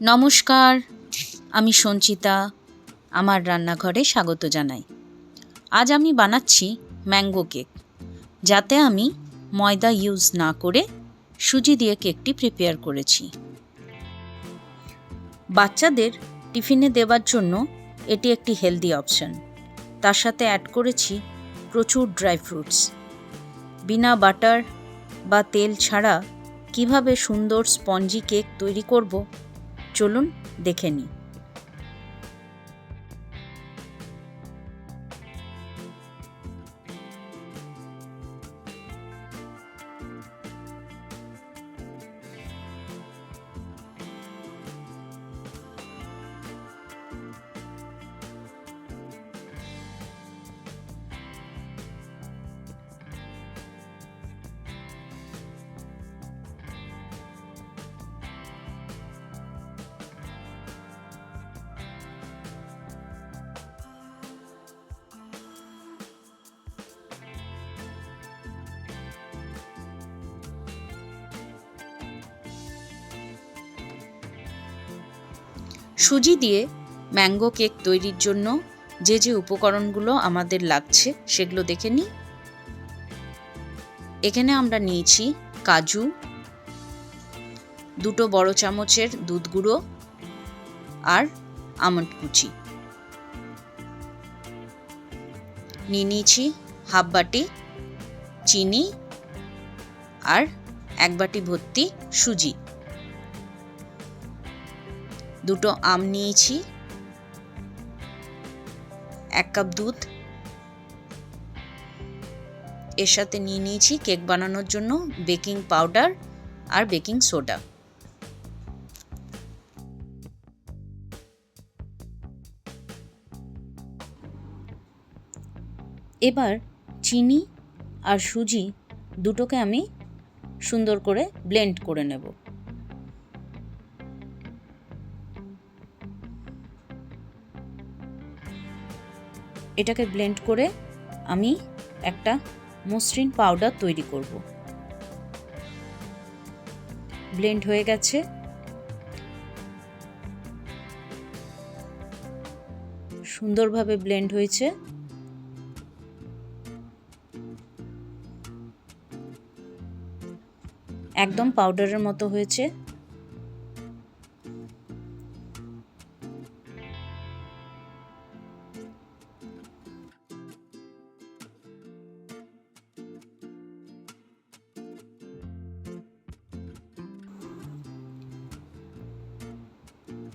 নমস্কার, আমি সঞ্চিতা। আমার রান্নাঘরে স্বাগত জানাই। আজ আমি বানাচ্ছি ম্যাঙ্গো কেক, যাতে আমি ময়দা ইউজ না করে সুজি দিয়ে কেকটি প্রিপেয়ার করেছি। বাচ্চাদের টিফিনে দেওয়ার জন্য এটি একটি হেলদি অপশন। তার সাথে অ্যাড করেছি প্রচুর ড্রাই ফ্রুটস। বিনা বাটার বা তেল ছাড়া কিভাবে সুন্দর স্পঞ্জি কেক তৈরি করব, চলুন দেখে নিই। সুজি দিয়ে ম্যাঙ্গো কেক তৈরির জন্য যে যে উপকরণগুলো আমাদের লাগছে সেগুলো দেখে নিই। এখানে আমরা নিয়েছি কাজু, 2 বড় চামচের দুধ গুঁড়ো আর আমন্ড কুচি। নিয়েছি হাফ বাটি চিনি আর 1 বাটি ভর্তি সুজি। 2 আম নিয়েছি, 1 কাপ দুধ। এর সাথে নিয়েছি কেক বানানোর জন্য বেকিং পাউডার আর বেকিং সোডা। এবার চিনি আর সুজি দুটোকে আমি সুন্দর করে ব্লেন্ড করে নেব। এটাকে ব্লেন্ড করে আমি একটা মসৃণ পাউডার তৈরি করব। ব্লেন্ড হয়ে গেছে। সুন্দরভাবে ব্লেন্ড হয়েছে। একদম পাউডারের মতো হয়েছে।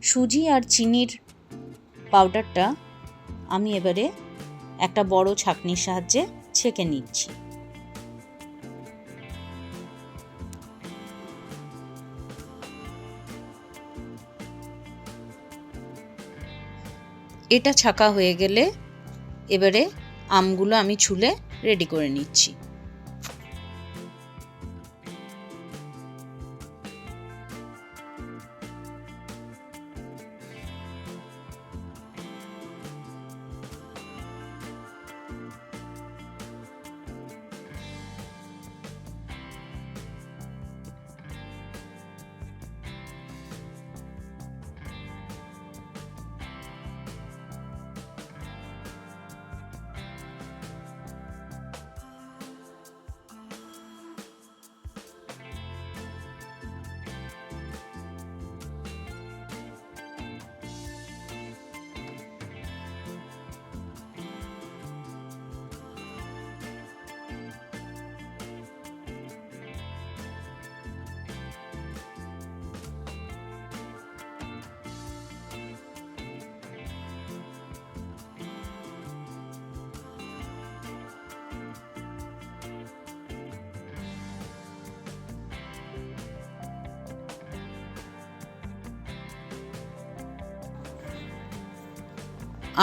সুজি আর চিনির পাউডারটা আমি এবারে একটা বড় ছাঁকনির সাহায্যে ছেঁকে নিচ্ছি। এটা ছাঁকা হয়ে গেলে এবারে আমগুলো আমি ছুলে রেডি করে নিচ্ছি।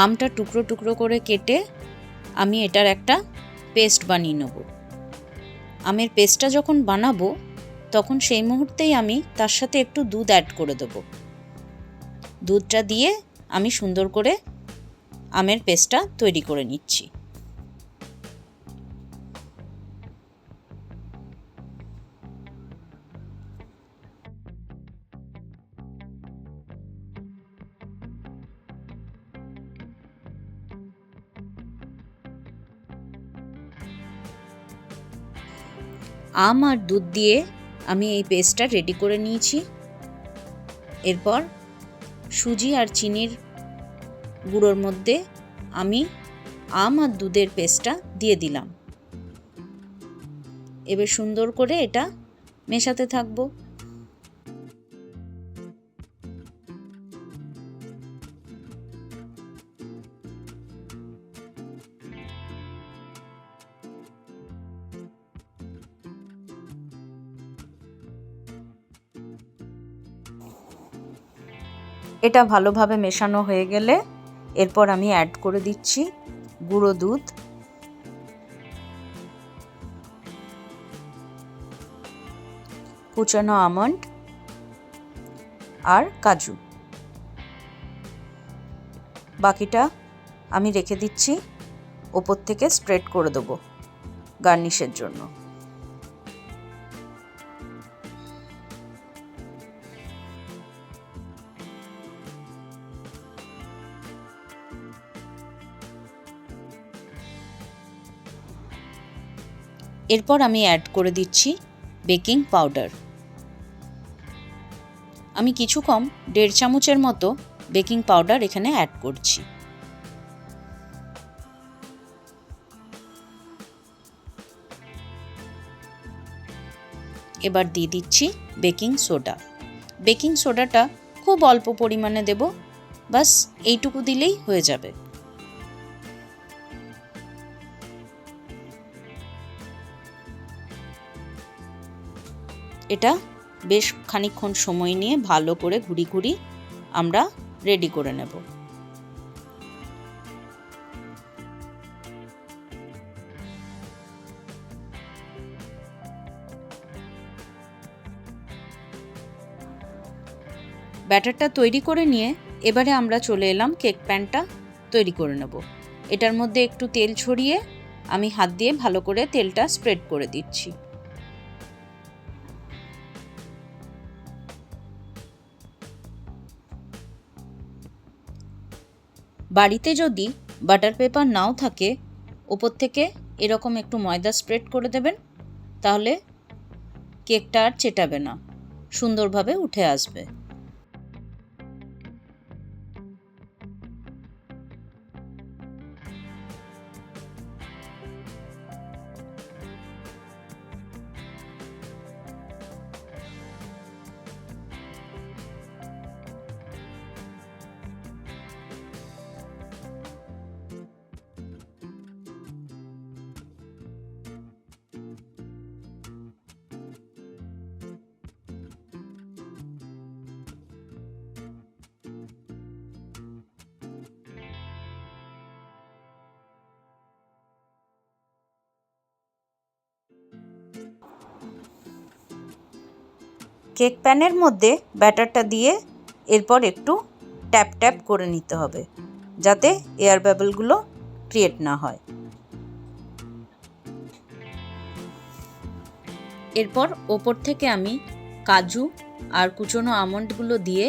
আমটা টুকরো টুকরো করে কেটে আমি এটার একটা পেস্ট বানিয়ে নেব। আমের পেস্টটা যখন বানাবো তখন সেই মুহূর্তেই আমি তার সাথে একটু দুধ অ্যাড করে দেবো। দুধটা দিয়ে আমি সুন্দর করে আমের পেস্টটা তৈরি করে নিচ্ছি। আম আর দুধ দিয়ে আমি এই পেস্টটা রেডি করে নিয়েছি। এরপর সুজি আর চিনির গুঁড়োর মধ্যে আমি আম আর দুধের পেস্টটা দিয়ে দিলাম। এবার সুন্দর করে এটা মেশাতে থাকবো। এটা ভালোভাবে মেশানো হয়ে গেলে এরপর আমি অ্যাড করে দিচ্ছি গুঁড়ো দুধ, কুচানো আমন্ড আর কাজু। বাকিটা আমি রেখে দিচ্ছি, ওপর থেকে স্প্রেড করে দেবো গার্নিশের জন্য। এরপর আমি অ্যাড করে দিচ্ছি বেকিং পাউডার। আমি কিছু কম 1.5 চামচের মতো বেকিং পাউডার এখানে অ্যাড করছি। এবার দিয়ে দিচ্ছি বেকিং সোডা। বেকিং সোডাটা খুব অল্প পরিমাণে দেব, বাস এইটুকু দিলেই হয়ে যাবে। এটা বেশ খানিকক্ষণ সময় নিয়ে ভালো করে ঘুরি ঘুরি আমরা রেডি করে নেব। ব্যাটারটা তৈরি করে নিয়ে এবারে আমরা চলে এলাম কেক প্যানটা তৈরি করে নেব। এটার মধ্যে একটু তেল ছড়িয়ে আমি হাত দিয়ে ভালো করে তেলটা স্প্রেড করে দিচ্ছি। বাড়িতে যদি বাটার পেপার নাও থাকে, ওপর থেকে এরকম একটু ময়দা স্প্রেড করে দেবেন, তাহলে কেকটা আর চেটাবে না, সুন্দরভাবে উঠে আসবে। কেক প্যানের মধ্যে ব্যাটারটা দিয়ে এরপর একটু ট্যাপ ট্যাপ করে নিতে হবে, যাতে এয়ার বাবলগুলো ক্রিয়েট না হয়। এরপর ওপর থেকে আমি কাজু আর কুচনো আমন্ডগুলো দিয়ে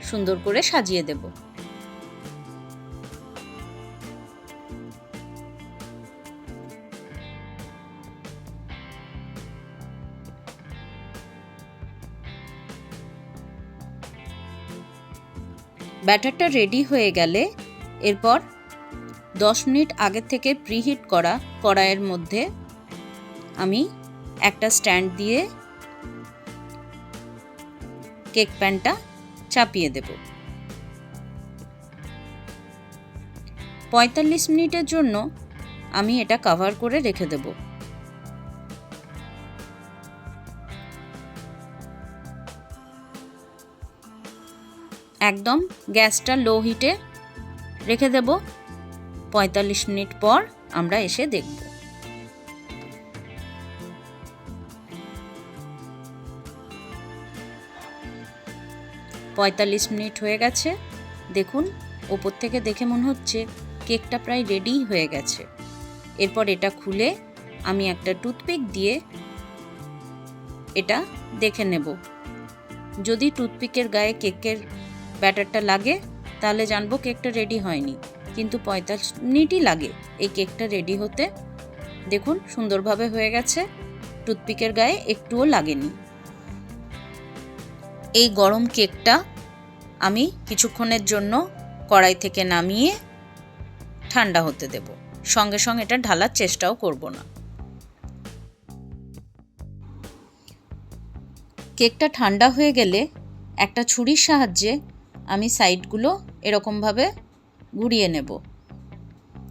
সুন্দর করে সাজিয়ে দেব। ব্যাটারটা রেডি হয়ে গেলে এরপর 10 মিনিট আগে থেকে প্রিহিট করা কড়াইয়ের মধ্যে আমি একটা স্ট্যান্ড দিয়ে কেক প্যানটা চাপিয়ে দেব। 45 মিনিটের জন্য আমি এটা কভার করে রেখে দেব। একদম গ্যাসটা লো হিটে রেখে দেব। 45 মিনিট পর আমরা এসে দেখব। 45 মিনিট হয়ে গেছে। দেখুন, ওপর থেকে দেখে মনে হচ্ছে কেকটা প্রায় রেডি হয়ে গেছে। এরপর এটা খুলে আমি একটা টুথপিক দিয়ে এটা দেখে নেব। যদি টুথপিকের গায়ে কেকের ব্যাটারটা লাগে তাহলে জানবো কেকটা রেডি হয়নি, কিন্তু 45 মিনিটই লাগে এই কেকটা রেডি হতে। দেখুন সুন্দরভাবে হয়ে গেছে। টুথপিকের গায়ে একটুও লাগেনি। এই গরম কেকটা আমি কিছুক্ষণের জন্য কড়াই থেকে নামিয়ে ঠান্ডা হতে দেব। সঙ্গে সঙ্গে এটা ঢালার চেষ্টাও করব না। কেকটা ঠান্ডা হয়ে গেলে একটা ছুরির সাহায্যে আমি সাইডগুলো এরকমভাবে ঘুরিয়ে নেব,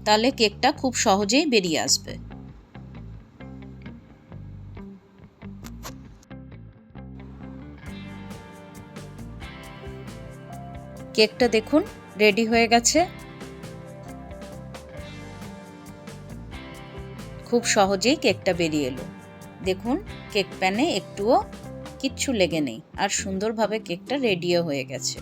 তাহলে কেকটা খুব সহজেই বেরিয়ে আসবে। কেকটা দেখুন রেডি হয়ে গেছে। খুব সহজেই কেকটা বেরিয়ে এলো। দেখুন কেক প্যানে একটুও কিচ্ছু লেগে নেই, আর সুন্দরভাবে কেকটা রেডিও হয়ে গেছে।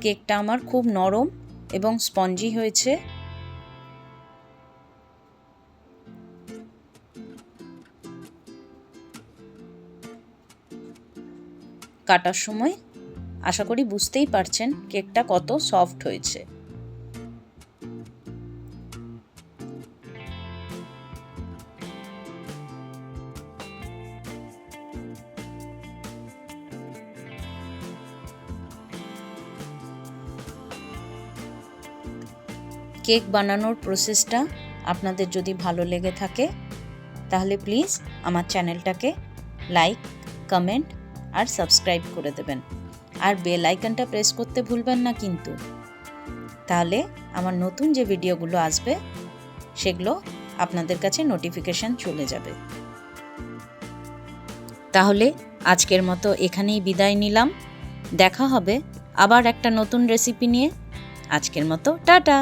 কেকটা আমার খুব নরম এবং স্পঞ্জি হয়েছে। কাটার সময় আশা করি বুঝতেই পারছেন কেকটা কত সফট হয়েছে। কেক বানানোর প্রসেসটা আপনাদের যদি ভালো লেগে থাকে তাহলে প্লিজ আমার চ্যানেলটাকে লাইক, কমেন্ট আর সাবস্ক্রাইব করে দেবেন, আর বেল আইকনটা প্রেস করতে ভুলবেন না কিন্তু, তাহলে আমার নতুন যে ভিডিওগুলো আসবে সেগুলো আপনাদের কাছে নোটিফিকেশন চলে যাবে। তাহলে আজকের মতো এখানেই বিদায় নিলাম। দেখা হবে আবার একটা নতুন রেসিপি নিয়ে। আজকের মতো টাটা।